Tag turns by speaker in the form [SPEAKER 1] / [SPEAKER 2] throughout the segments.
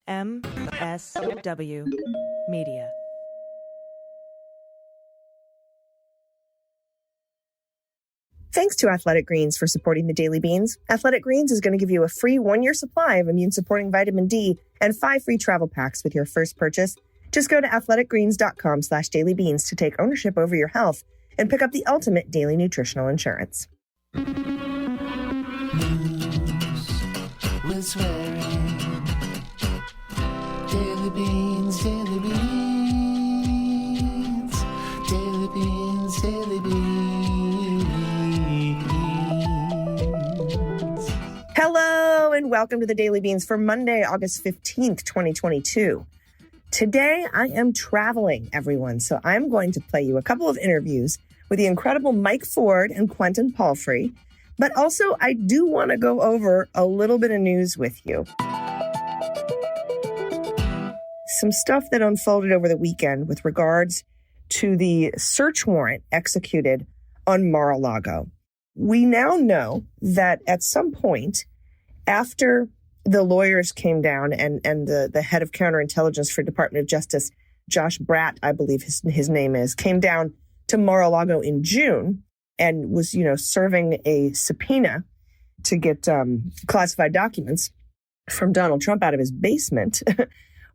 [SPEAKER 1] MSW Media.
[SPEAKER 2] Thanks to Athletic Greens for supporting the Daily Beans. Athletic Greens is going to give you a free 1-year supply of immune-supporting vitamin D and 5 free travel packs with your first purchase. Just go to athleticgreens.com/dailybeans to take ownership over your health and pick up the ultimate daily nutritional insurance.
[SPEAKER 3] News with swearing. Daily Beans, Daily Beans. Daily Beans, Daily Beans.
[SPEAKER 2] Hello and welcome to the Daily Beans for Monday, August 15th, 2022. Today I am traveling, everyone, so I'm going to play you a couple of interviews with the incredible Mike Ford and Quentin Palfrey, but also I do want to go over a little bit of news with you. Some stuff that unfolded over the weekend with regards to the search warrant executed on Mar-a-Lago. We now know that at some point after the lawyers came down and the head of counterintelligence for Department of Justice, Josh Bratt, I believe his name is, came down to Mar-a-Lago in June and was, serving a subpoena to get classified documents from Donald Trump out of his basement.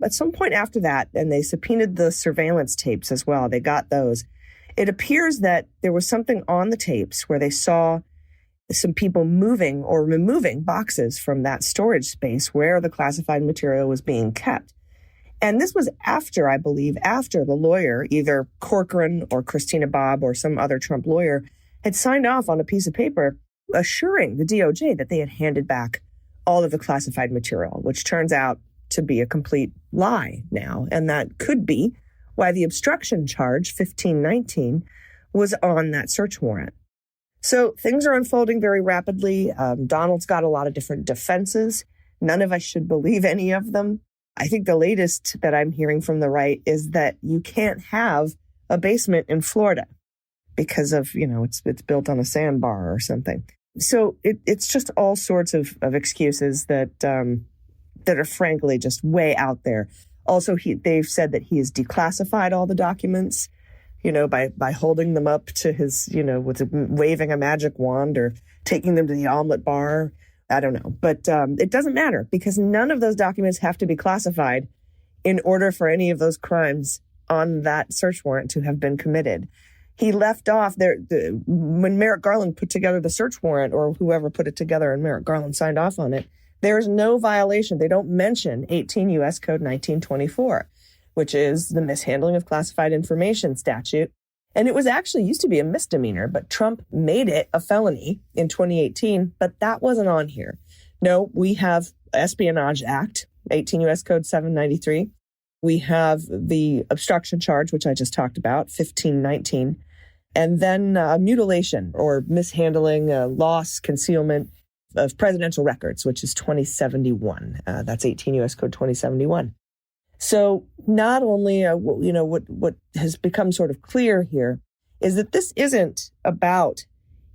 [SPEAKER 2] At some point after that, and they subpoenaed the surveillance tapes as well. They got those. It appears that there was something on the tapes where they saw some people moving or removing boxes from that storage space where the classified material was being kept. And this was after, I believe, after the lawyer, either Corcoran or Christina Bobb or some other Trump lawyer, had signed off on a piece of paper assuring the DOJ that they had handed back all of the classified material, which turns out to be a complete lie now. And that could be why the obstruction charge, 1519, was on that search warrant. So things are unfolding very rapidly. Donald's got a lot of different defenses. None of us should believe any of them. I think the latest that I'm hearing from the right is that you can't have a basement in Florida because of, it's built on a sandbar or something. So it's just all sorts of excuses that are frankly just way out there. Also, they've said that he has declassified all the documents, by holding them up to his, with waving a magic wand or taking them to the omelet bar. I don't know. But it doesn't matter because none of those documents have to be classified in order for any of those crimes on that search warrant to have been committed. He left off there when Merrick Garland put together the search warrant, or whoever put it together and Merrick Garland signed off on it. There is no violation. They don't mention 18 U.S. Code 1924, which is the mishandling of classified information statute. And it was actually used to be a misdemeanor, but Trump made it a felony in 2018, but that wasn't on here. No, we have Espionage Act, 18 U.S. Code 793. We have the obstruction charge, which I just talked about, 1519. And then mutilation or mishandling, loss, concealment of presidential records, which is 2071. That's 18 U.S. Code 2071. So not only, what has become sort of clear here is that this isn't about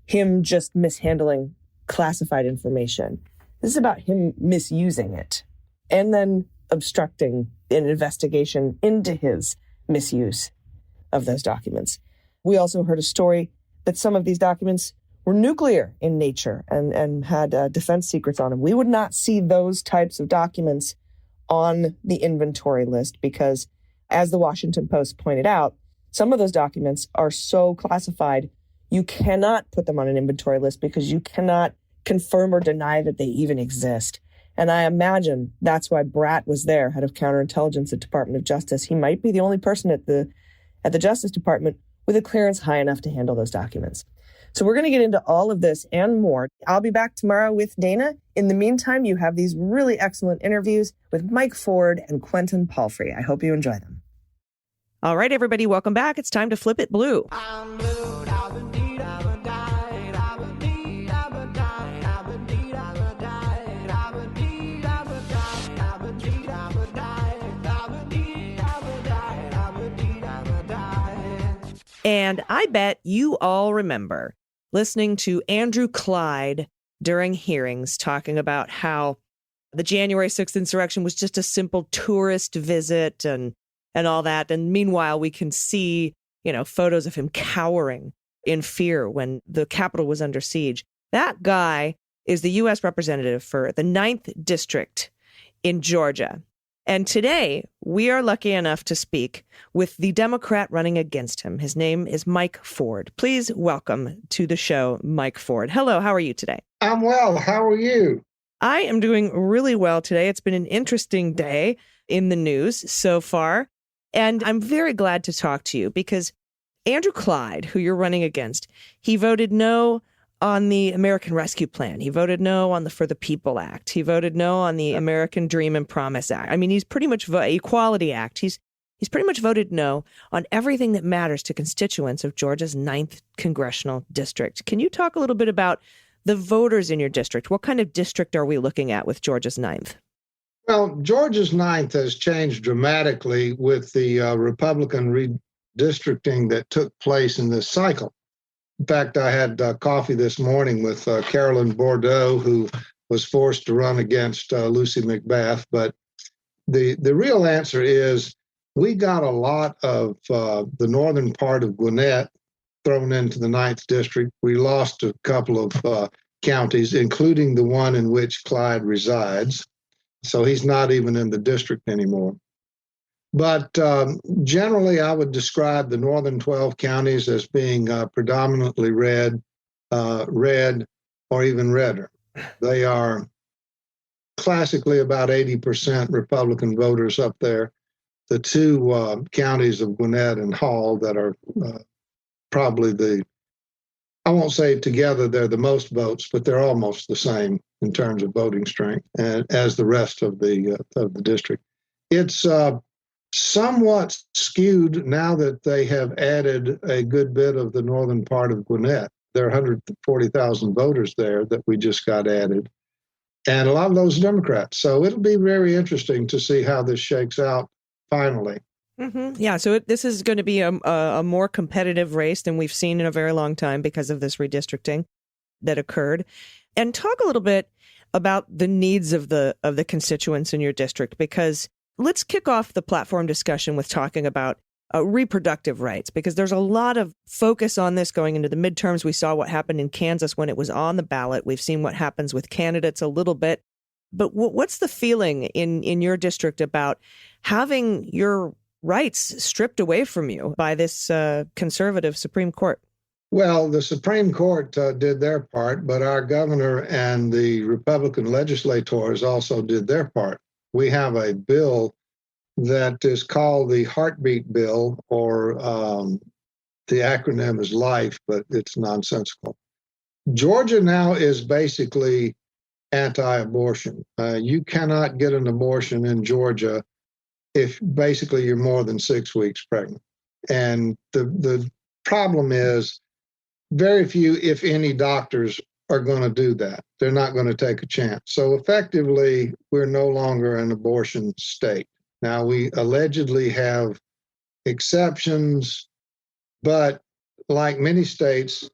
[SPEAKER 2] him just mishandling classified information. This is about him misusing it and then obstructing an investigation into his misuse of those documents. We also heard a story that some of these documents were nuclear in nature and had defense secrets on them. We would not see those types of documents on the inventory list because, as the Washington Post pointed out, some of those documents are so classified, you cannot put them on an inventory list because you cannot confirm or deny that they even exist. And I imagine that's why Bratt was there, head of counterintelligence at Department of Justice. He might be the only person at the Justice Department with a clearance high enough to handle those documents. So we're going to get into all of this and more. I'll be back tomorrow with Dana. In the meantime, you have these really excellent interviews with Mike Ford and Quentin Palfrey. I hope you enjoy them.
[SPEAKER 1] All right, everybody, welcome back. It's time to flip it blue.
[SPEAKER 3] I'm blue, I've been deed, I've been died, I've been deed, I've been died, I've been deed, I've been died, I've been deed, I've been died, I've been deed, I've been died, I've been deed, I've been died, I've been deed, I've been died.
[SPEAKER 1] And I bet you all remember listening to Andrew Clyde during hearings talking about how the January 6th insurrection was just a simple tourist visit and all that. And meanwhile, we can see, photos of him cowering in fear when the Capitol was under siege. That guy is the U.S. representative for the 9th District in Georgia. And today, we are lucky enough to speak with the Democrat running against him. His name is Mike Ford. Please welcome to the show, Mike Ford. Hello, how are you today?
[SPEAKER 4] I'm well. How are you?
[SPEAKER 1] I am doing really well today. It's been an interesting day in the news so far. And I'm very glad to talk to you because Andrew Clyde, who you're running against, he voted no on the American Rescue Plan. He voted no on the For the People Act. He voted no on the American Dream and Promise Act. I mean, he's pretty much Equality Act. He's pretty much voted no on everything that matters to constituents of Georgia's 9th congressional district. Can you talk a little bit about the voters in your district? What kind of district are we looking at with Georgia's 9th?
[SPEAKER 4] Well, Georgia's 9th has changed dramatically with the Republican redistricting that took place in this cycle. In fact, I had coffee this morning with Carolyn Bordeaux, who was forced to run against Lucy McBath. But the real answer is we got a lot of the northern part of Gwinnett thrown into the 9th district. We lost a couple of counties, including the one in which Clyde resides. So he's not even in the district anymore. But generally, I would describe the northern 12 counties as being predominantly red, or even redder. They are classically about 80% Republican voters up there. The two counties of Gwinnett and Hall that are probably I won't say together they're the most votes, but they're almost the same in terms of voting strength as the rest of the district. It's somewhat skewed now that they have added a good bit of the northern part of Gwinnett. There are 140,000 voters there that we just got added, and a lot of those are Democrats. So it'll be very interesting to see how this shakes out finally.
[SPEAKER 1] Mm-hmm. Yeah, so this is going to be a more competitive race than we've seen in a very long time because of this redistricting that occurred. And talk a little bit about the needs of the constituents in your district, because let's kick off the platform discussion with talking about reproductive rights, because there's a lot of focus on this going into the midterms. We saw what happened in Kansas when it was on the ballot. We've seen what happens with candidates a little bit. But what's the feeling in your district about having your rights stripped away from you by this conservative Supreme Court?
[SPEAKER 4] Well, the Supreme Court did their part, but our governor and the Republican legislators also did their part. We have a bill that is called the Heartbeat Bill, or the acronym is LIFE, but it's nonsensical. Georgia now is basically anti-abortion. You cannot get an abortion in Georgia if basically you're more than 6 weeks pregnant. And the problem is very few, if any, doctors are going to do that. They're not going to take a chance. So effectively, we're no longer an abortion state. Now, we allegedly have exceptions, but like many states,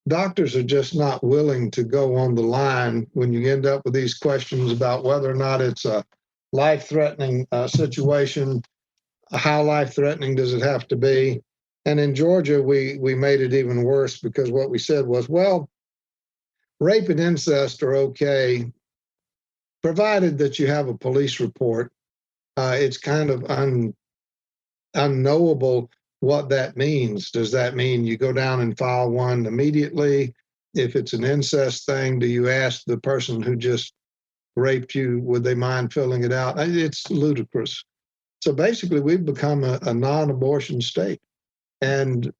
[SPEAKER 4] doctors are just not willing to go on the line when you end up with these questions about whether or not it's a life-threatening situation. How life-threatening does it have to be? And in Georgia, we made it even worse, because what we said was, well, rape and incest are okay, provided that you have a police report. It's kind of unknowable what that means. Does that mean you go down and file one immediately? If it's an incest thing, do you ask the person who just raped you, would they mind filling it out? It's ludicrous. So basically, we've become a non-abortion state. And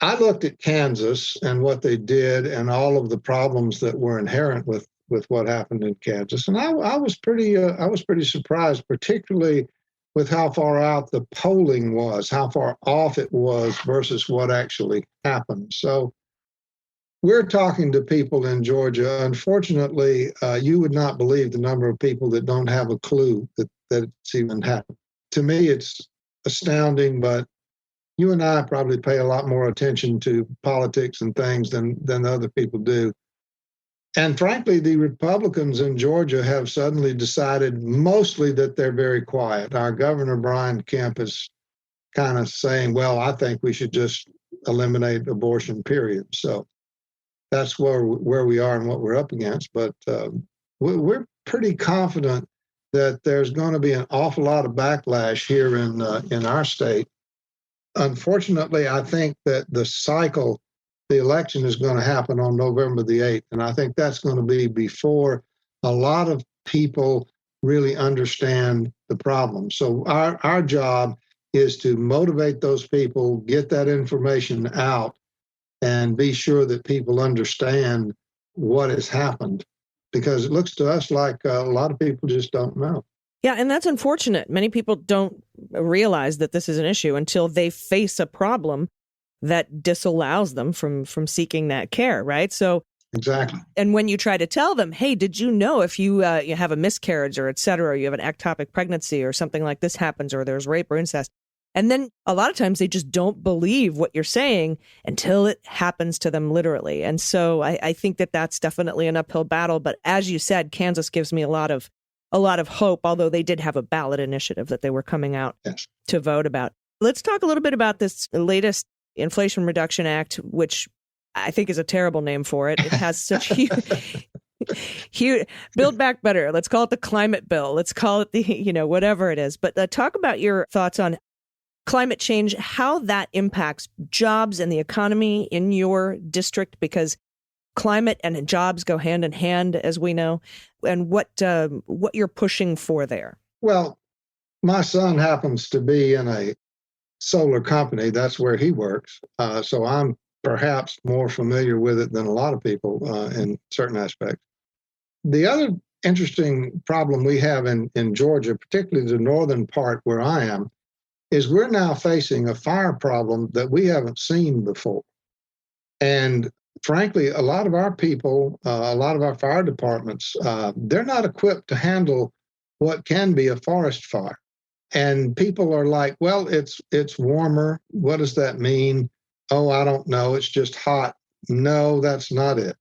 [SPEAKER 4] I looked at Kansas and what they did and all of the problems that were inherent with what happened in Kansas. And I was pretty surprised, particularly with how far out the polling was, how far off it was versus what actually happened. So we're talking to people in Georgia. Unfortunately, you would not believe the number of people that don't have a clue that it's even happened. To me, it's astounding, but you and I probably pay a lot more attention to politics and things than other people do. And frankly, the Republicans in Georgia have suddenly decided mostly that they're very quiet. Our Governor, Brian Kemp, is kind of saying, well, I think we should just eliminate abortion, period. So that's where we are and what we're up against. But we're pretty confident that there's going to be an awful lot of backlash here in our state. Unfortunately, I think that the election is going to happen on November the 8th. And I think that's going to be before a lot of people really understand the problem. So our job is to motivate those people, get that information out, and be sure that people understand what has happened. Because it looks to us like a lot of people just don't know.
[SPEAKER 1] Yeah, and that's unfortunate. Many people don't realize that this is an issue until they face a problem that disallows them from seeking that care, right? So
[SPEAKER 4] exactly.
[SPEAKER 1] And when you try to tell them, hey, did you know if you have a miscarriage or et cetera, or you have an ectopic pregnancy or something like this happens, or there's rape or incest, and then a lot of times they just don't believe what you're saying until it happens to them literally. And so I think that that's definitely an uphill battle. But as you said, Kansas gives me a lot of hope, although they did have a ballot initiative that they were coming out to vote about. Let's talk a little bit about this latest Inflation Reduction Act, which I think is a terrible name for it. It has such huge Build Back Better. Let's call it the climate bill. Let's call it the, whatever it is. But talk about your thoughts on climate change, how that impacts jobs and the economy in your district, because climate and jobs go hand in hand, as we know, and what you're pushing for there.
[SPEAKER 4] Well, my son happens to be in a solar company. That's where he works. So I'm perhaps more familiar with it than a lot of people in certain aspects. The other interesting problem we have in Georgia, particularly the northern part where I am, is we're now facing a fire problem that we haven't seen before. And frankly, a lot of our people, a lot of our fire departments, they're not equipped to handle what can be a forest fire. And people are like, well, it's warmer. What does that mean? Oh, I don't know. It's just hot. No, that's not it.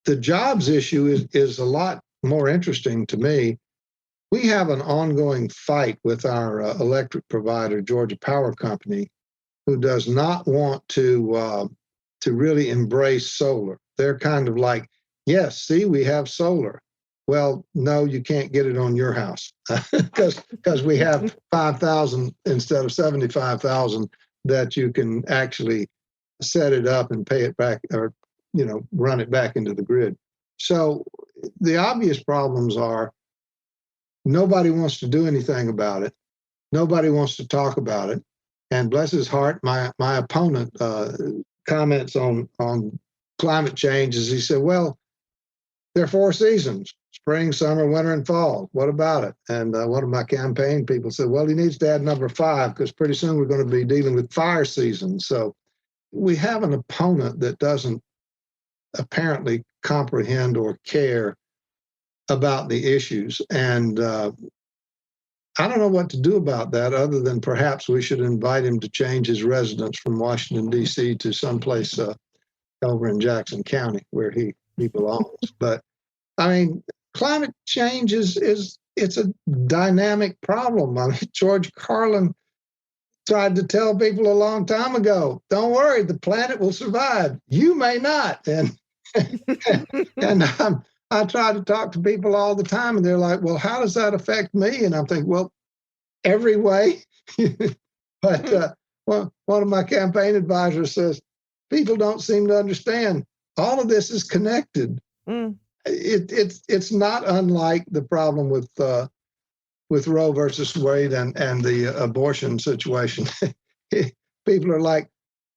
[SPEAKER 4] The jobs issue is a lot more interesting to me. We have an ongoing fight with our electric provider, Georgia Power Company, who does not want to really embrace solar. They're kind of like, yes, see, we have solar. Well, no, you can't get it on your house because we have 5,000 instead of 75,000 that you can actually set it up and pay it back or, run it back into the grid. So the obvious problems are nobody wants to do anything about it. Nobody wants to talk about it. And bless his heart, my opponent comments on climate change is he said, well, there are 4 seasons, spring, summer, winter, and fall. What about it? And one of my campaign people said, well, he needs to add number 5 because pretty soon we're going to be dealing with fire season. So we have an opponent that doesn't apparently comprehend or care about the issues. And I don't know what to do about that other than perhaps we should invite him to change his residence from Washington, D.C. to someplace over in Jackson County where he belongs. But I mean, climate change it's a dynamic problem. I mean, George Carlin tried to tell people a long time ago, don't worry, the planet will survive. You may not. And I try to talk to people all the time and they're like, well, how does that affect me? And I'm thinking, well, every way. But one of my campaign advisors says, people don't seem to understand. All of this is connected. Mm. It's not unlike the problem with Roe versus Wade and the abortion situation. People are like,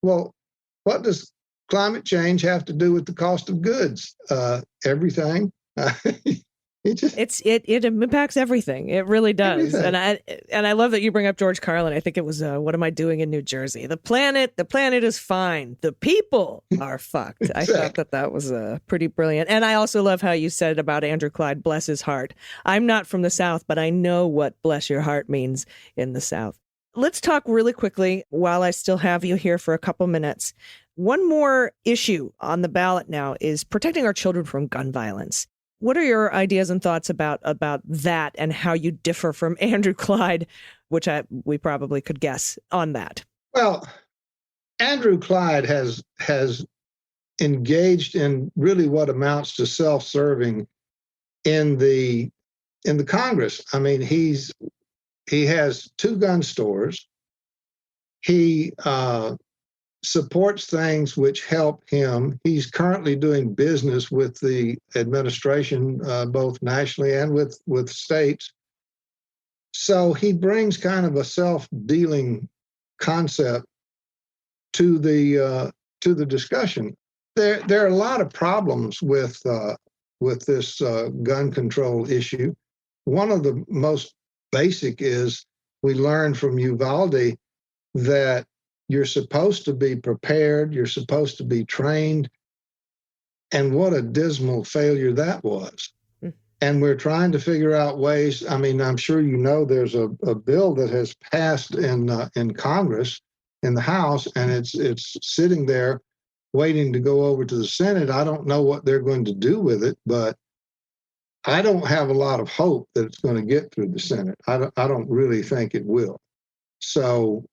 [SPEAKER 4] well, what does climate change have to do with the cost of goods? Everything.
[SPEAKER 1] It impacts everything. It really does. Everything. And I love that you bring up George Carlin. I think it was What Am I Doing in New Jersey? The planet is fine. The people are fucked. Exactly. I thought that was pretty brilliant. And I also love how you said about Andrew Clyde, bless his heart. I'm not from the South, but I know what bless your heart means in the South. Let's talk really quickly while I still have you here for a couple minutes. One more issue on the ballot now is protecting our children from gun violence. What are your ideas and thoughts about that and how you differ from Andrew Clyde, which we probably could guess on that?
[SPEAKER 4] Well, Andrew Clyde has engaged in really what amounts to self-serving in the Congress. I mean, he has 2 gun stores. He supports things which help him. He's currently doing business with the administration, both nationally and with states. So he brings kind of a self-dealing concept to the discussion. There are a lot of problems with this gun control issue. One of the most basic is we learned from Uvalde that you're supposed to be prepared, you're supposed to be trained, and what a dismal failure that was. And we're trying to figure out ways. I mean, I'm sure you know there's a bill that has passed in Congress, in the House, and it's sitting there waiting to go over to the Senate. I don't know what they're going to do with it, but I don't have a lot of hope that it's going to get through the Senate. I don't really think it will. So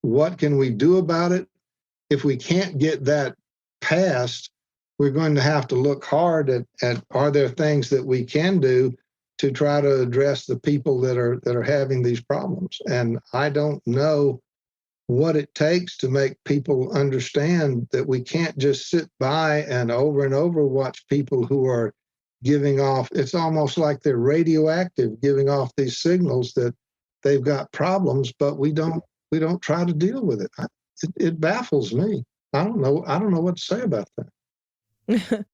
[SPEAKER 4] what can we do about it? If we can't get that passed, we're going to have to look hard at are there things that we can do to try to address the people that are having these problems. And I don't know what it takes to make people understand that we can't just sit by and over watch people who are giving off, it's almost like they're radioactive, giving off these signals that they've got problems, but we don't try to deal with it. It baffles me. I don't know what to say about that.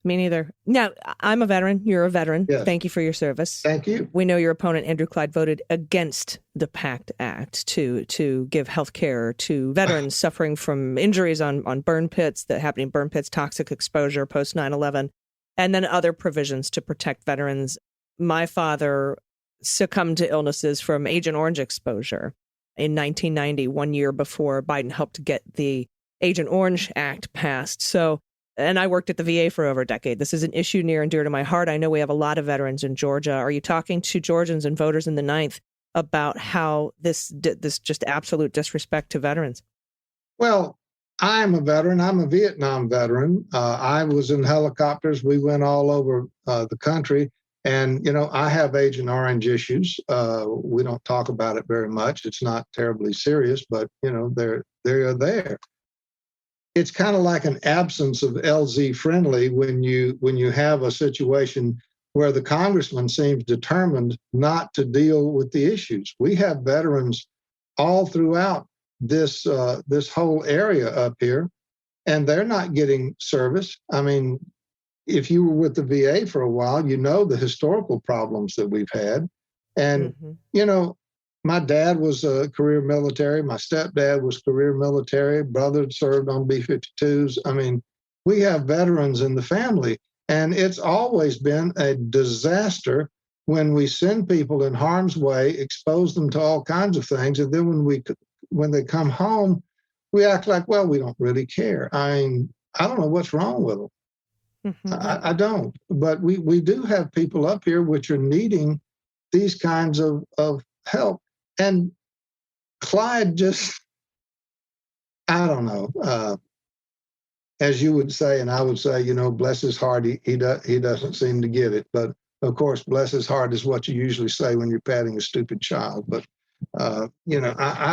[SPEAKER 1] Me neither. Now, I'm a veteran. You're a veteran.
[SPEAKER 4] Yes.
[SPEAKER 1] Thank you for your service.
[SPEAKER 4] Thank you.
[SPEAKER 1] We know your opponent, Andrew Clyde, voted against the PACT Act to give health care to veterans suffering from injuries on burn pits, toxic exposure post 9/11, and then other provisions to protect veterans. My father succumbed to illnesses from Agent Orange exposure in 1990, 1 year before Biden helped get the Agent Orange Act passed. And I worked at the VA for over a decade. This is an issue near and dear to my heart. I know we have a lot of veterans in Georgia. Are you talking to Georgians and voters in the 9th about how this just absolute disrespect to veterans?
[SPEAKER 4] Well, I'm a veteran. I'm a Vietnam veteran. I was in helicopters. We went all over the country. And, I have Agent Orange issues. We don't talk about it very much. It's not terribly serious, but, they're there. It's kind of like an absence of LZ friendly when you have a situation where the congressman seems determined not to deal with the issues. We have veterans all throughout this whole area up here, and they're not getting service. I mean, if you were with the VA for a while, the historical problems that we've had. And, my dad was a career military. My stepdad was career military. Brother served on B-52s. I mean, we have veterans in the family, and it's always been a disaster when we send people in harm's way, expose them to all kinds of things, and then when they come home, we act like, well, we don't really care. I mean, I don't know what's wrong with them. Mm-hmm. I don't. But we do have people up here which are needing these kinds of help. And Clyde just, I don't know, as you would say, and I would say, bless his heart, he doesn't seem to get it. But of course, bless his heart is what you usually say when you're patting a stupid child. But, I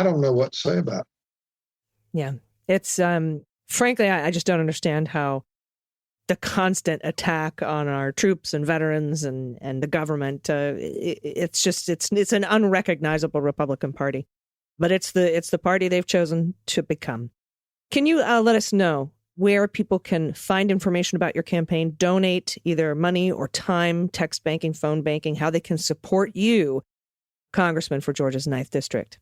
[SPEAKER 4] don't know what to say about it.
[SPEAKER 1] Yeah, it's, frankly, I just don't understand how the constant attack on our troops and veterans and the government, it's an unrecognizable Republican Party, but it's the party they've chosen to become. Can you let us know where people can find information about your campaign, donate either money or time, text banking, phone banking, how they can support you, Congressman for Georgia's 9th District?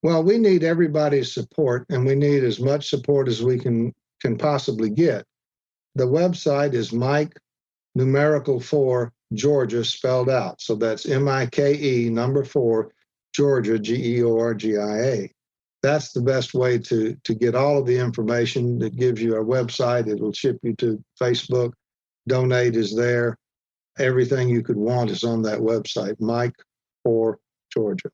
[SPEAKER 4] Well, we need everybody's support, and we need as much support as we can possibly get. The website is Mike numerical 4 Georgia spelled out. So that's MIKE number 4 Georgia, GEORGIA. That's the best way to get all of the information. It gives you our website. It'll ship you to Facebook. Donate is there. Everything you could want is on that website, Mike for Georgia.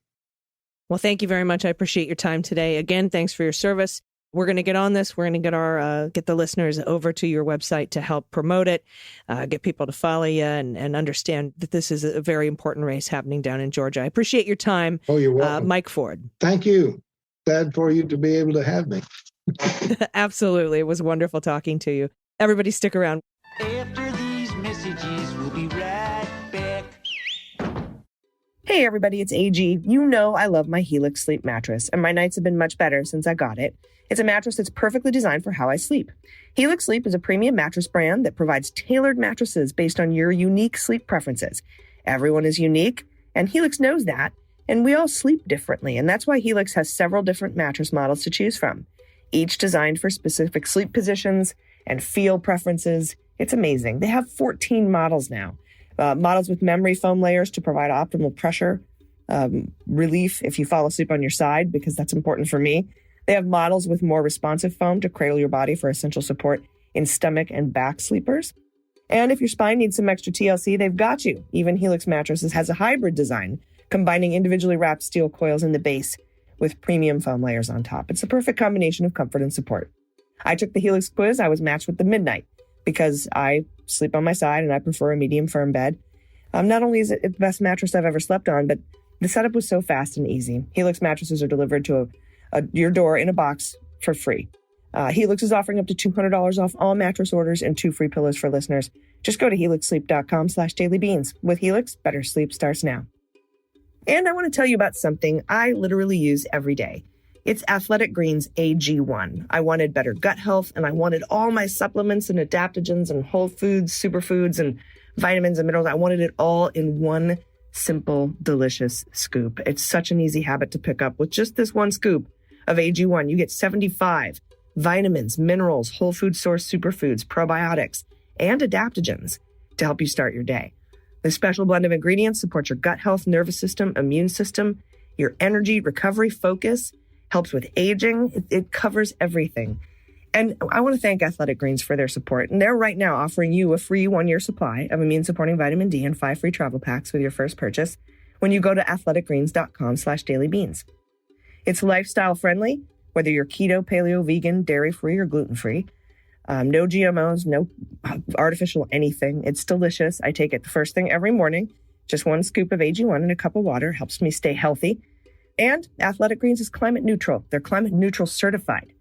[SPEAKER 1] Well, thank you very much. I appreciate your time today. Again, thanks for your service. We're going to get on this. We're going to get the listeners over to your website to help promote it, get people to follow you and understand that this is a very important race happening down in Georgia. I appreciate your time.
[SPEAKER 4] Oh, you're welcome.
[SPEAKER 1] Mike Ford.
[SPEAKER 4] Thank you. Glad for you to be able to have me.
[SPEAKER 1] Absolutely. It was wonderful talking to you. Everybody stick around.
[SPEAKER 3] After these messages, we'll be right back.
[SPEAKER 2] Hey everybody, it's AG. You know I love my Helix sleep mattress, and my nights have been much better since I got it. It's a mattress that's perfectly designed for how I sleep. Helix Sleep is a premium mattress brand that provides tailored mattresses based on your unique sleep preferences. Everyone is unique, and Helix knows that, and we all sleep differently, and that's why Helix has several different mattress models to choose from, each designed for specific sleep positions and feel preferences. It's amazing. They have 14 models now. Models with memory foam layers to provide optimal pressure relief if you fall asleep on your side, because that's important for me. They have models with more responsive foam to cradle your body for essential support in stomach and back sleepers. And if your spine needs some extra TLC, they've got you. Even Helix Mattresses has a hybrid design, combining individually wrapped steel coils in the base with premium foam layers on top. It's a perfect combination of comfort and support. I took the Helix quiz. I was matched with the Midnight because I sleep on my side and I prefer a medium firm bed. Not only is it the best mattress I've ever slept on, but the setup was so fast and easy. Helix mattresses are delivered to your door in a box for free. Helix is offering up to $200 off all mattress orders and 2 free pillows for listeners. Just go to helixsleep.com/dailybeans. With Helix, better sleep starts now. And I want to tell you about something I literally use every day. It's Athletic Greens AG1. I wanted better gut health, and I wanted all my supplements and adaptogens and whole foods, superfoods, and vitamins and minerals. I wanted it all in one simple, delicious scoop. It's such an easy habit to pick up. With just this one scoop of AG1, you get 75 vitamins, minerals, whole food source superfoods, probiotics, and adaptogens to help you start your day. The special blend of ingredients supports your gut health, nervous system, immune system, your energy, recovery, focus, helps with aging. It covers everything. And I want to thank Athletic Greens for their support. And they're right now offering you a free 1-year supply of immune-supporting vitamin D and 5 free travel packs with your first purchase when you go to athleticgreens.com/dailybeans. It's lifestyle friendly, whether you're keto, paleo, vegan, dairy-free, or gluten-free. No GMOs, no artificial anything. It's delicious. I take it the first thing every morning. Just 1 scoop of AG1 in a cup of water helps me stay healthy. And Athletic Greens is climate neutral. They're climate neutral certified.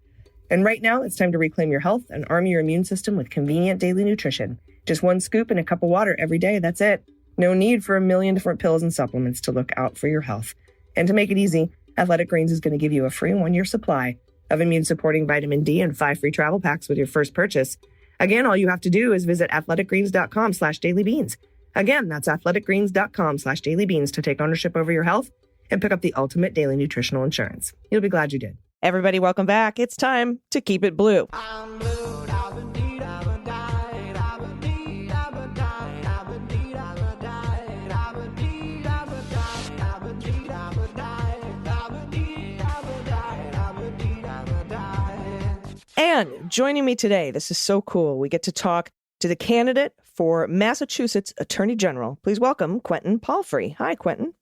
[SPEAKER 2] And right now, it's time to reclaim your health and arm your immune system with convenient daily nutrition. Just 1 scoop in a cup of water every day. That's it. No need for a million different pills and supplements to look out for your health. And to make it easy, Athletic Greens is going to give you a free 1-year supply of immune-supporting vitamin D and 5 free travel packs with your first purchase. Again, all you have to do is visit athleticgreens.com/dailybeans. Again, that's athleticgreens.com/dailybeans to take ownership over your health and pick up the ultimate daily nutritional insurance. You'll be glad you did.
[SPEAKER 1] Everybody, welcome back. It's time to keep it blue.
[SPEAKER 3] I'm blue, I've been deed, I've been died, I've been deed, I've been died, I've been deed, I've been died, I've been deed, I've been died, I've been deed, I've been died, I've been deed, I've been died, I've been deed, I've been died.
[SPEAKER 1] And joining me today, this is so cool. We get to talk to the candidate for Massachusetts Attorney General. Please welcome Quentin Palfrey. Hi, Quentin.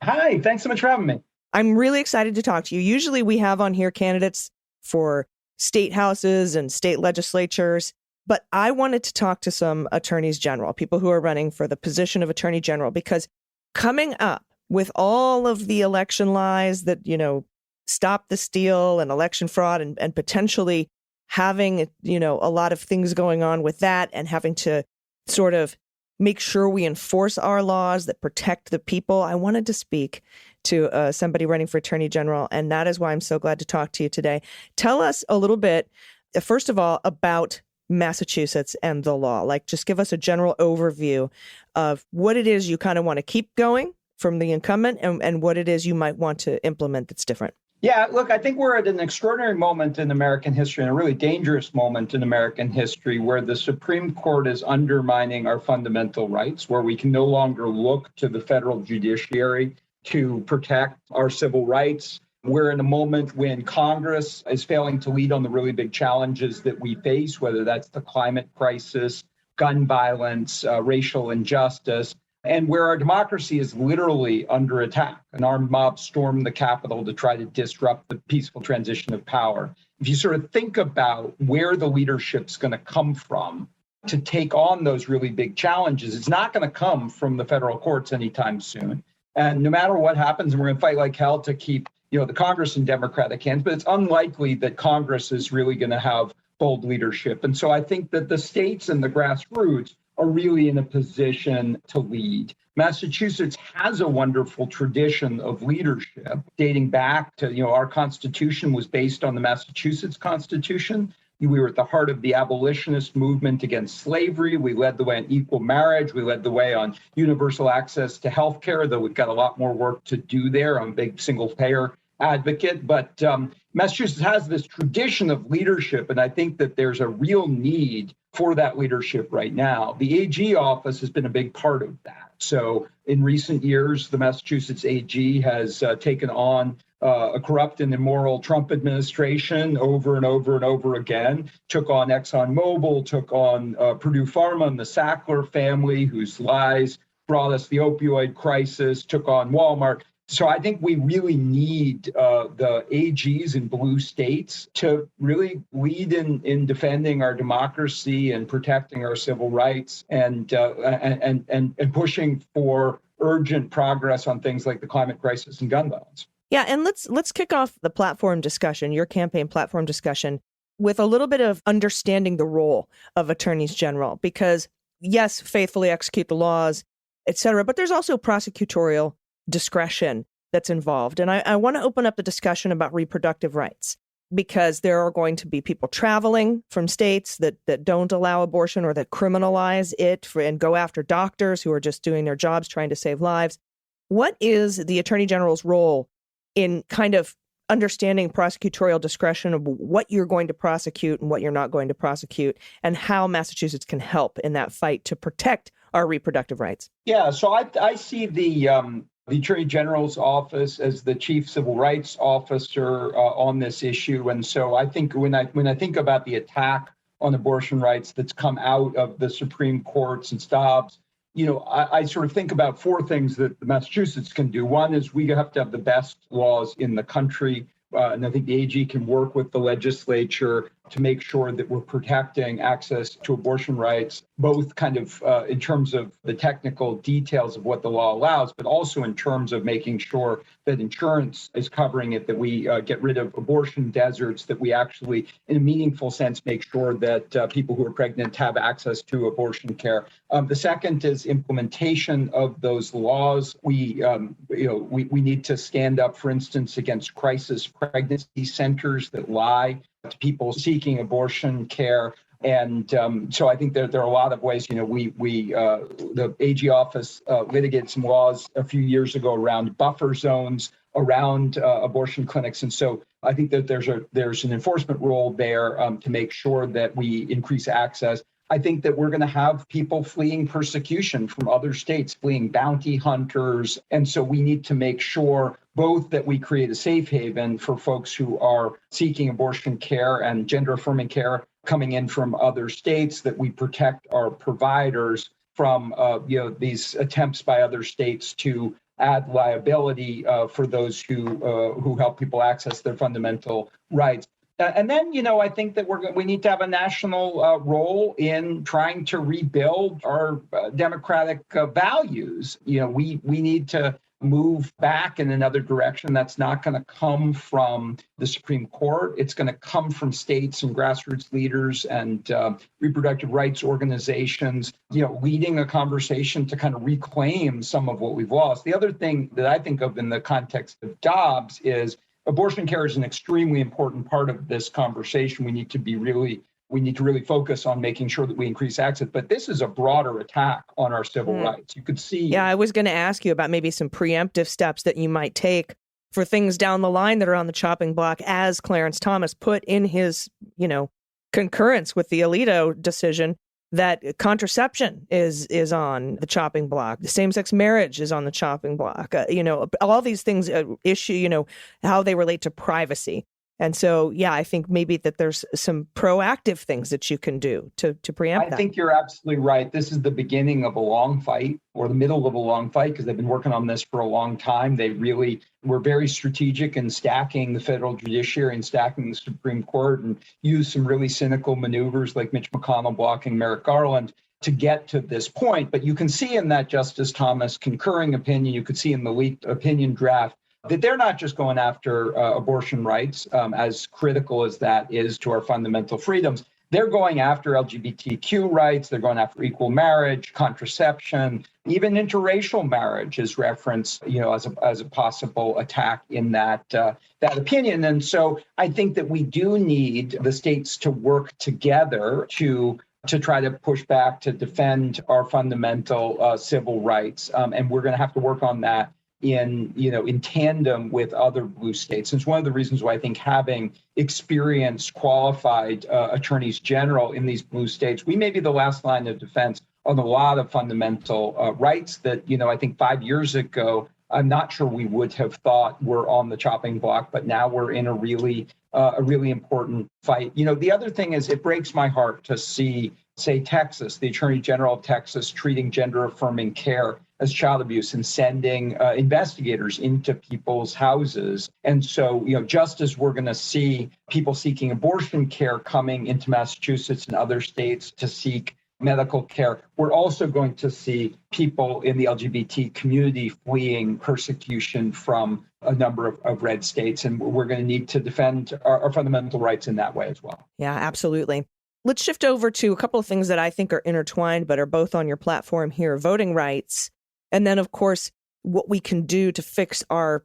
[SPEAKER 5] Hi, thanks so much for having me.
[SPEAKER 1] I'm really excited to talk to you. Usually we have on here candidates for state houses and state legislatures, but I wanted to talk to some attorneys general, people who are running for the position of attorney general, because coming up with all of the election lies that, stop the steal and election fraud and potentially having, a lot of things going on with that and having to sort of make sure we enforce our laws that protect the people. I wanted to speak to somebody running for attorney general, and that is why I'm so glad to talk to you today. Tell us a little bit, first of all, about Massachusetts and the law. Like, just give us a general overview of what it is you kind of want to keep going from the incumbent and what it is you might want to implement that's different.
[SPEAKER 5] Yeah, look, I think we're at an extraordinary moment in American history and a really dangerous moment in American history where the Supreme Court is undermining our fundamental rights, where we can no longer look to the federal judiciary to protect our civil rights, We're in a moment when Congress is failing to lead on the really big challenges that we face, whether that's the climate crisis, gun violence, racial injustice, and where our democracy is literally under attack. An armed mob stormed the Capitol to try to disrupt the peaceful transition of power. If you sort of think about where the leadership's going to come from to take on those really big challenges, it's not going to come from the federal courts anytime soon. And no matter what happens, and we're going to fight like hell to keep, the Congress in Democratic hands, but it's unlikely that Congress is really going to have bold leadership. And so I think that the states and the grassroots are really in a position to lead. Massachusetts has a wonderful tradition of leadership dating back to, our Constitution was based on the Massachusetts Constitution. We were at the heart of the abolitionist movement against slavery. We led the way on equal marriage. We led the way on universal access to health care, though we've got a lot more work to do there. I'm a big single payer advocate, but Massachusetts has this tradition of leadership, and I think that there's a real need for that leadership right now. The AG office has been a big part of that. So in recent years, the Massachusetts AG has taken on a corrupt and immoral Trump administration over and over and over again, took on ExxonMobil, took on Purdue Pharma and the Sackler family, whose lies brought us the opioid crisis, took on Walmart. So I think we really need the AGs in blue states to really lead in defending our democracy and protecting our civil rights and pushing for urgent progress on things like the climate crisis and gun violence.
[SPEAKER 1] Yeah, and let's kick off the platform discussion, your campaign platform discussion, with a little bit of understanding the role of attorneys general, because yes, faithfully execute the laws, et cetera, but there's also prosecutorial discretion that's involved. And I want to open up the discussion about reproductive rights, because there are going to be people traveling from states that don't allow abortion or that criminalize it and go after doctors who are just doing their jobs trying to save lives. What is the Attorney General's role in kind of understanding prosecutorial discretion of what you're going to prosecute and what you're not going to prosecute, and how Massachusetts can help in that fight to protect our reproductive rights?
[SPEAKER 5] Yeah, so I see the Attorney General's office as the chief civil rights officer on this issue. And so I think when I think about the attack on abortion rights that's come out of the Supreme Court since Dobbs, I sort of think about four things that Massachusetts can do. One is we have to have the best laws in the country. And I think the AG can work with the legislature to make sure that we're protecting access to abortion rights, both kind of in terms of the technical details of what the law allows, but also in terms of making sure that insurance is covering it, that we get rid of abortion deserts, that we actually, in a meaningful sense, make sure that people who are pregnant have access to abortion care. The second is implementation of those laws. We need to stand up, for instance, against crisis pregnancy centers that lie to people seeking abortion care. And so I think there are a lot of ways, the AG office litigated some laws a few years ago around buffer zones around abortion clinics. And so I think that there's an enforcement role there to make sure that we increase access. I think that we're going to have people fleeing persecution from other states, fleeing bounty hunters. And so we need to make sure both that we create a safe haven for folks who are seeking abortion care and gender affirming care coming in from other states, that we protect our providers from these attempts by other states to add liability for those who help people access their fundamental rights. And then, I think that we need to have a national role in trying to rebuild our democratic values. We need to move back in another direction. That's not going to come from the Supreme Court. It's going to come from states and grassroots leaders and reproductive rights organizations, leading a conversation to kind of reclaim some of what we've lost. The other thing that I think of in the context of Dobbs is abortion care is an extremely important part of this conversation. We need to really focus on making sure that we increase access. But this is a broader attack on our civil rights. You could see.
[SPEAKER 1] Yeah, I was going to ask you about maybe some preemptive steps that you might take for things down the line that are on the chopping block, as Clarence Thomas put in his, concurrence with the Alito decision, that contraception is on the chopping block. Same-sex marriage is on the chopping block. All these things issue, how they relate to privacy. And so, yeah, I think maybe that there's some proactive things that you can do to preempt that.
[SPEAKER 5] I think you're absolutely right. This is the beginning of a long fight, or the middle of a long fight, because they've been working on this for a long time. They really were very strategic in stacking the federal judiciary and stacking the Supreme Court, and used some really cynical maneuvers like Mitch McConnell blocking Merrick Garland to get to this point. But you can see in that Justice Thomas concurring opinion, you could see in the leaked opinion draft, that they're not just going after abortion rights, as critical as that is to our fundamental freedoms. They're going after LGBTQ rights. They're going after equal marriage, contraception, even interracial marriage is referenced, as a possible attack in that opinion. And so I think that we do need the states to work together to try to push back, to defend our fundamental civil rights. And we're going to have to work on that in tandem with other blue states. And it's one of the reasons why I think having experienced, qualified attorneys general in these blue states, we may be the last line of defense on a lot of fundamental rights that, I think 5 years ago, I'm not sure we would have thought were on the chopping block, but now we're in a really important fight. The other thing is, it breaks my heart to see, say, Texas, the Attorney General of Texas, treating gender affirming care as child abuse and sending investigators into people's houses. And so, just as we're going to see people seeking abortion care coming into Massachusetts and other states to seek medical care, we're also going to see people in the LGBT community fleeing persecution from a number of red states. And we're going to need to defend our fundamental rights in that way as well.
[SPEAKER 1] Yeah, absolutely. Let's shift over to a couple of things that I think are intertwined, but are both on your platform here: voting rights. And then, of course, what we can do to fix our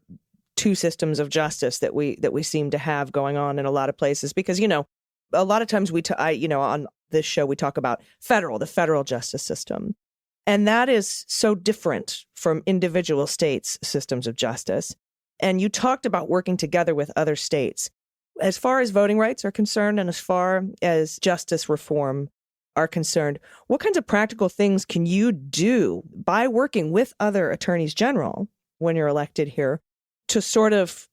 [SPEAKER 1] two systems of justice that we seem to have going on in a lot of places. Because, a lot of times on this show, we talk about the federal justice system. And that is so different from individual states' systems of justice. And you talked about working together with other states. As far as voting rights are concerned, and as far as justice reform are concerned, what kinds of practical things can you do by working with other attorneys general when you're elected here to sort of,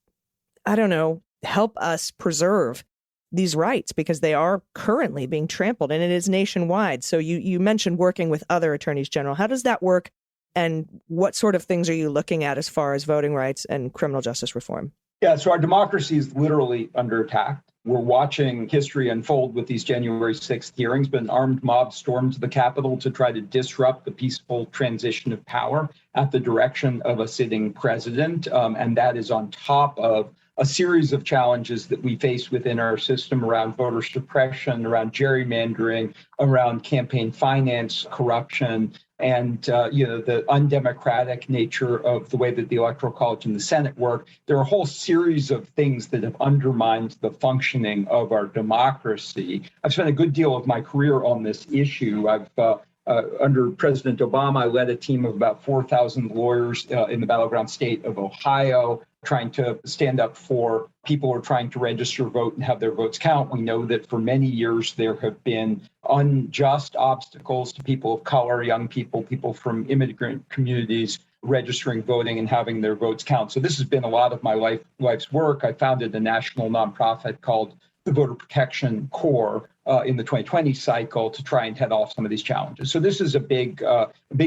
[SPEAKER 1] help us preserve these rights, because they are currently being trampled, and it is nationwide. So you mentioned working with other attorneys general. How does that work, and what sort of things are you looking at as far as voting rights and criminal justice reform?
[SPEAKER 5] Yeah, so our democracy is literally under attack. We're watching history unfold with these January 6th hearings, but an armed mob stormed the Capitol to try to disrupt the peaceful transition of power at the direction of a sitting president. And that is on top of a series of challenges that we face within our system around voter suppression, around gerrymandering, around campaign finance, corruption, and the undemocratic nature of the way that the Electoral College and the Senate work. There are a whole series of things that have undermined the functioning of our democracy. I've spent a good deal of my career on this issue. Under President Obama, I led a team of about 4,000 lawyers in the battleground state of Ohio, trying to stand up for people who are trying to register, vote, and have their votes count. We know that for many years there have been unjust obstacles to people of color, young people, people from immigrant communities registering, voting, and having their votes count. So this has been a lot of my life's work. I founded a national nonprofit called the Voter Protection Corps in the 2020 cycle to try and head off some of these challenges. So this is a big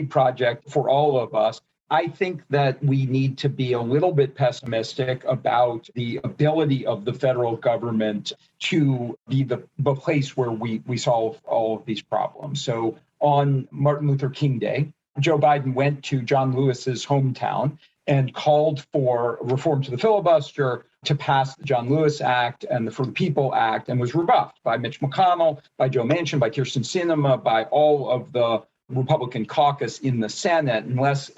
[SPEAKER 5] project for all of us. I think that we need to be a little bit pessimistic about the ability of the federal government to be the place where we solve all of these problems. So on Martin Luther King Day, Joe Biden went to John Lewis's hometown and called for reform to the filibuster to pass the John Lewis Act and the For the People Act, and was rebuffed by Mitch McConnell, by Joe Manchin, by Kyrsten Sinema, by all of the Republican caucus in the Senate, unless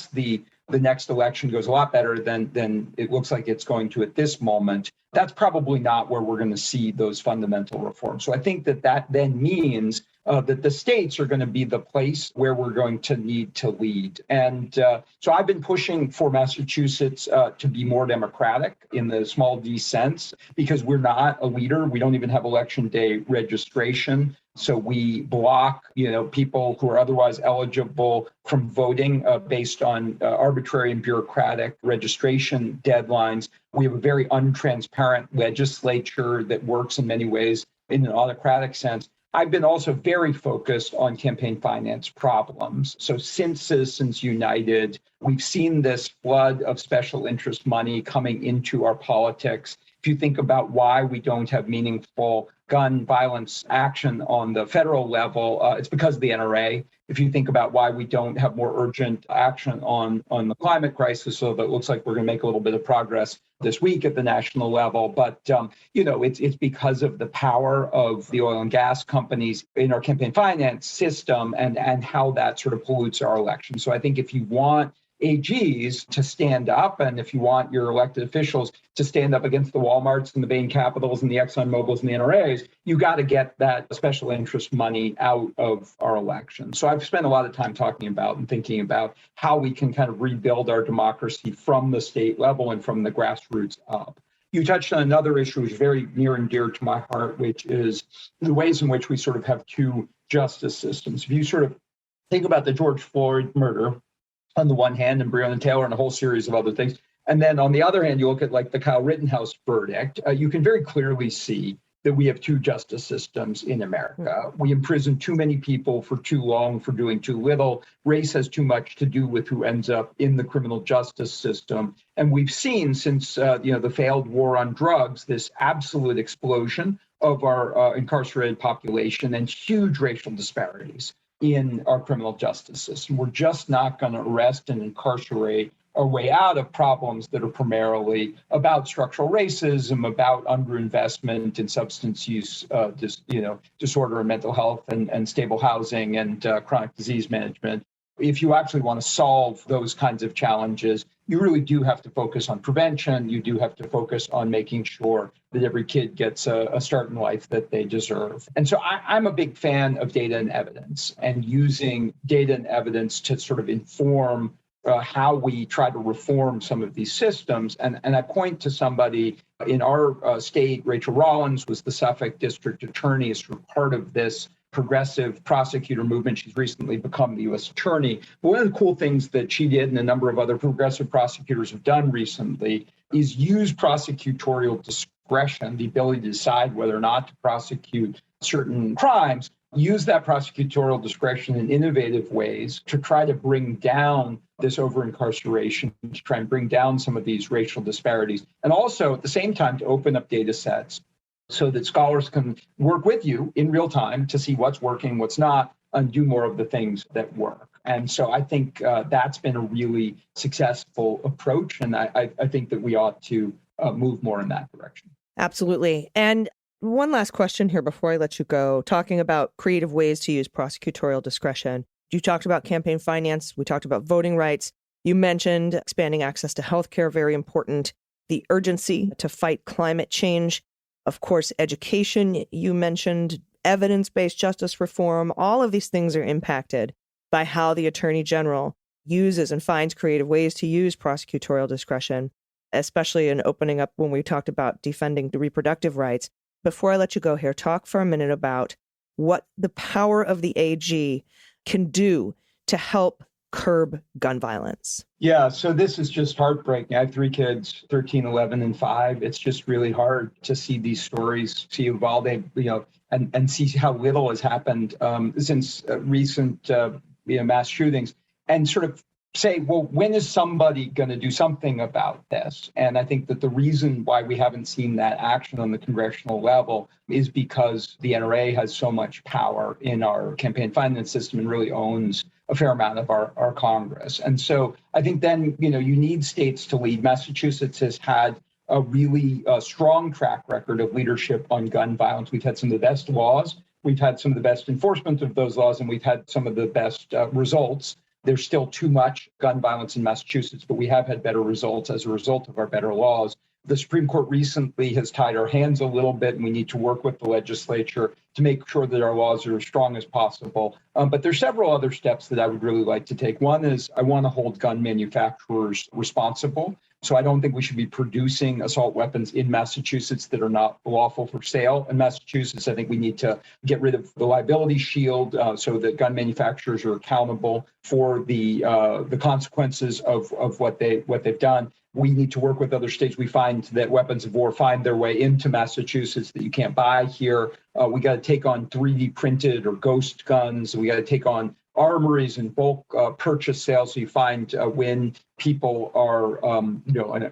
[SPEAKER 5] the next election goes a lot better than it looks like it's going to at this moment, that's probably not where we're going to see those fundamental reforms. So I think that then means that the states are going to be the place where we're going to need to lead. And so I've been pushing for Massachusetts to be more democratic in the small d sense, because we're not a leader. We don't even have election day registration. So we block, people who are otherwise eligible from voting based on arbitrary and bureaucratic registration deadlines. We have a very untransparent legislature that works in many ways in an autocratic sense. I've been also very focused on campaign finance problems. So since Citizens United, we've seen this flood of special interest money coming into our politics. If you think about why we don't have meaningful gun violence action on the federal level, it's because of the NRA. If you think about why we don't have more urgent action on the climate crisis, so that it looks like we're going to make a little bit of progress this week at the national level. But, it's because of the power of the oil and gas companies in our campaign finance system and how that sort of pollutes our election. So I think if you want AGs to stand up, and if you want your elected officials to stand up against the Walmarts and the Bain Capitals and the Exxon Mobils and the NRAs, you got to get that special interest money out of our election. So I've spent a lot of time talking about and thinking about how we can kind of rebuild our democracy from the state level and from the grassroots up. You touched on another issue which is very near and dear to my heart, which is the ways in which we sort of have two justice systems. If you sort of think about the George Floyd murder, on the one hand, and Breonna Taylor and a whole series of other things. And then on the other hand, you look at like the Kyle Rittenhouse verdict, you can very clearly see that we have two justice systems in America. We imprison too many people for too long for doing too little. Race has too much to do with who ends up in the criminal justice system. And we've seen since the failed war on drugs, this absolute explosion of our incarcerated population and huge racial disparities in our criminal justice system. We're just not going to arrest and incarcerate our way out of problems that are primarily about structural racism, about underinvestment in substance use, disorder and mental health and stable housing and chronic disease management. If you actually want to solve those kinds of challenges, you really do have to focus on prevention. You do have to focus on making sure that every kid gets a start in life that they deserve. And so I'm a big fan of data and evidence and using data and evidence to sort of inform how we try to reform some of these systems. And I point to somebody in our state, Rachel Rollins was the Suffolk District Attorney, is sort of part of this progressive prosecutor movement. She's recently become the U.S. Attorney. But one of the cool things that she did and a number of other progressive prosecutors have done recently is use prosecutorial discretion, the ability to decide whether or not to prosecute certain crimes, use that prosecutorial discretion in innovative ways to try to bring down this over-incarceration, to try and bring down some of these racial disparities, and also at the same time to open up data sets so that scholars can work with you in real time to see what's working, what's not, and do more of the things that work. And so I think that's been a really successful approach, and I think that we ought to move more in that direction.
[SPEAKER 1] Absolutely. And one last question here before I let you go, talking about creative ways to use prosecutorial discretion. You talked about campaign finance. We talked about voting rights. You mentioned expanding access to healthcare, very important. The urgency to fight climate change. Of course, education, you mentioned evidence-based justice reform. All of these things are impacted by how the Attorney General uses and finds creative ways to use prosecutorial discretion, especially in opening up when we talked about defending the reproductive rights. Before I let you go here, talk for a minute about what the power of the AG can do to help curb gun violence.
[SPEAKER 5] Yeah, so this is just heartbreaking. I have 3 kids, 13, 11, and 5. It's just really hard to see these stories, see Uvalde, and see how little has happened since recent mass shootings, and sort of say, well, when is somebody going to do something about this? And I think that the reason why we haven't seen that action on the congressional level is because the NRA has so much power in our campaign finance system and really owns a fair amount of our Congress. And so I think then, you need states to lead. Massachusetts has had a really strong track record of leadership on gun violence. We've had some of the best laws. We've had some of the best enforcement of those laws, and we've had some of the best results. There's still too much gun violence in Massachusetts, but we have had better results as a result of our better laws. The Supreme Court recently has tied our hands a little bit, and we need to work with the legislature to make sure that our laws are as strong as possible. But there's several other steps that I would really like to take. One is I want to hold gun manufacturers responsible. So I don't think we should be producing assault weapons in Massachusetts that are not lawful for sale in Massachusetts. I think we need to get rid of the liability shield so that gun manufacturers are accountable for the consequences of what they've done. We need to work with other states. We find that weapons of war find their way into Massachusetts that you can't buy here. We got to take on 3D printed or ghost guns. We got to take on armories and bulk purchase sales. So you find when people are, on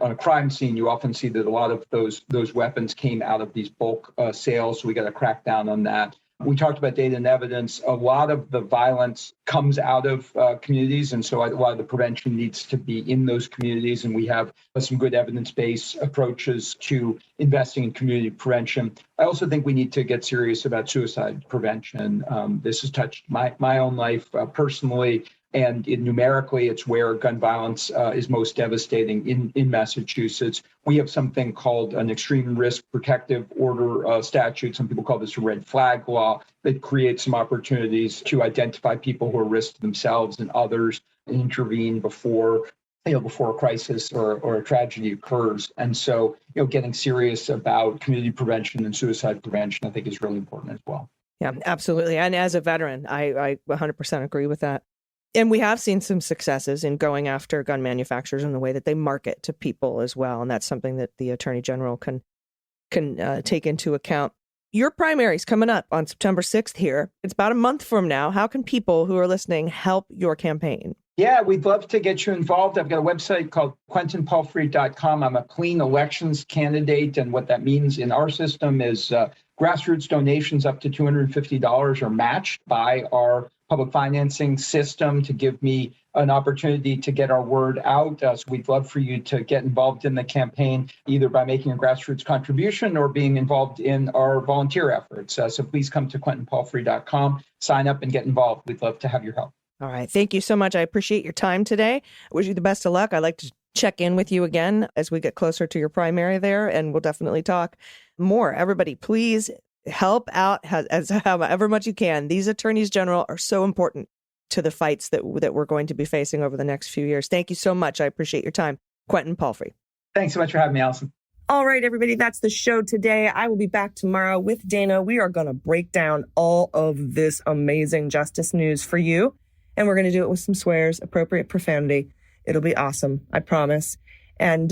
[SPEAKER 5] a crime scene, you often see that a lot of those weapons came out of these bulk sales. So we got to crack down on that. We talked about data and evidence. A lot of the violence comes out of communities, and so a lot of the prevention needs to be in those communities, and we have some good evidence-based approaches to investing in community prevention. I also think we need to get serious about suicide prevention. This has touched my own life personally, and numerically, it's where gun violence is most devastating in Massachusetts. We have something called an extreme risk protective order statute. Some people call this a red flag law that creates some opportunities to identify people who are risk to themselves and others and intervene before a crisis or a tragedy occurs. And so, getting serious about community prevention and suicide prevention, I think, is really important as well.
[SPEAKER 1] Yeah, absolutely. And as a veteran, I 100% agree with that. And we have seen some successes in going after gun manufacturers in the way that they market to people as well. And that's something that the Attorney General can take into account. Your primary is coming up on September 6th here. It's about a month from now. How can people who are listening help your campaign?
[SPEAKER 5] Yeah, we'd love to get you involved. I've got a website called QuentinPalfrey.com. I'm a clean elections candidate. And what that means in our system is grassroots donations up to $250 are matched by our public financing system to give me an opportunity to get our word out. So we'd love for you to get involved in the campaign, either by making a grassroots contribution or being involved in our volunteer efforts. So please come to QuentinPalfrey.com, sign up and get involved. We'd love to have your help.
[SPEAKER 1] All right. Thank you so much. I appreciate your time today. I wish you the best of luck. I'd like to check in with you again as we get closer to your primary there, and we'll definitely talk more. Everybody, please help out as however much you can. These attorneys general are so important to the fights that we're going to be facing over the next few years. Thank you so much. I appreciate your time. Quentin Palfrey.
[SPEAKER 5] Thanks so much for having me, Allison.
[SPEAKER 2] All right, everybody, that's the show today. I will be back tomorrow with Dana. We are going to break down all of this amazing justice news for you. And we're going to do it with some swears, appropriate profanity. It'll be awesome, I promise. And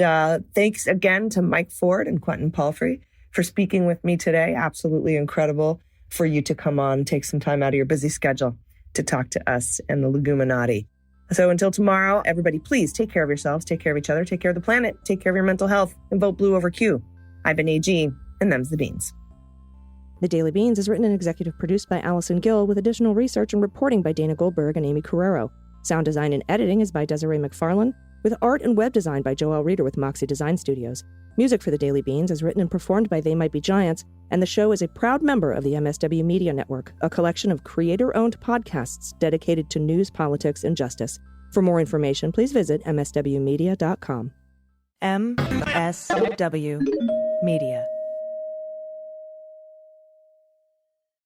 [SPEAKER 2] thanks again to Mike Ford and Quentin Palfrey for speaking with me today. Absolutely incredible for you to come on, take some time out of your busy schedule to talk to us and the Leguminati. So until tomorrow, everybody, please take care of yourselves, take care of each other, take care of the planet, take care of your mental health, and vote blue over Q. I've been AG, and them's the beans.
[SPEAKER 1] The Daily Beans is written and executive produced by Allison Gill with additional research and reporting by Dana Goldberg and Aimee Carrero. Sound design and editing is by Desiree McFarlane, with art and web design by Joelle Reeder with Moxie Design Studios. Music for The Daily Beans is written and performed by They Might Be Giants, and the show is a proud member of the MSW Media Network, a collection of creator-owned podcasts dedicated to news, politics, and justice. For more information, please visit mswmedia.com. MSW Media.